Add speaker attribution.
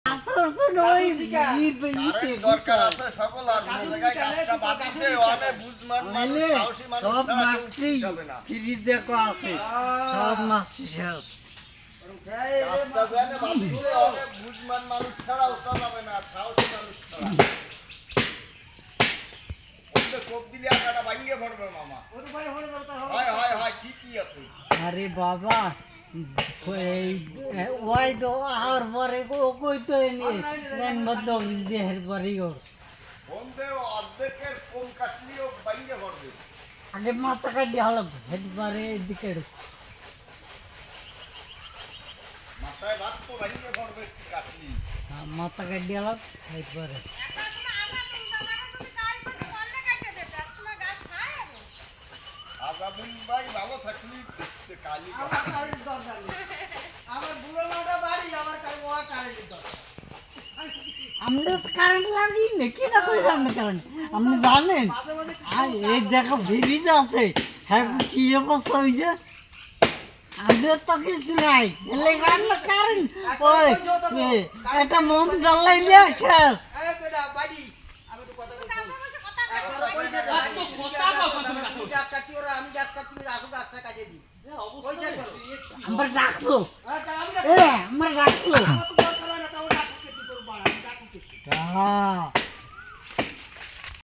Speaker 1: আসর তো নয়
Speaker 2: দরকার আছে সকল আর জায়গায় কাজটা বাতিছে ওখানে বুঝমান মানুষ সাহসী মানুষ
Speaker 1: সব
Speaker 2: ছাড়া কেউ
Speaker 1: মাছটি
Speaker 2: যাবে না
Speaker 1: ফ্রিজে আছে সব মাছটি শেষ
Speaker 2: কাজটা জানে বাতিছে ওখানে বুঝমান মানুষ ছাড়া ওটা যাবে না সাহসী মানুষ ছাড়া ওতে কোপ দিলে আটাটা ভাঙিয়ে পড়বে মামা হয় হয় হয় কি আছে
Speaker 1: আরে বাবা এই ওই তো আর পরে কই তো নেন বদ্ধ দেহের পরে ওর
Speaker 2: বন্ধে অর্ধেকের কম কাটলিও ভাঙিয়ে পড়বে
Speaker 1: আগে মাথা কাটি হলো একবারে এদিকে
Speaker 2: মাথায় রাত তো ভাঙিয়ে পড়বে কাটলি
Speaker 1: মাথা কাটি হলো একবারে
Speaker 2: আজাদুল ভাই ভালো থাকলি কালি
Speaker 3: আমার বুড়ো মাটা বাড়ি আমার কারেন্ট
Speaker 1: আমরা কারেন্ট লাগি না কি না কই জানেন কারেন্ট আপনি জানেন আর এই জায়গা ফ্রিজ আছে হ্যাঁ কি অবস্থা হইছে আমাদের তো কিছু নাই এলে রান্না কারেন্ট ওই একটা মোম জ্বালাইলে শেষ
Speaker 3: আমি তো কথা আমি গ্যাস কাটছি রাখো গাছটা কাটিয়ে দিই
Speaker 1: আমরা ডাকছো
Speaker 3: আমি
Speaker 1: আমরা ডাকছো
Speaker 3: দরকার হয় না তাও ডাকুকে কি করবো আমি ডাকুকে
Speaker 1: হ্যাঁ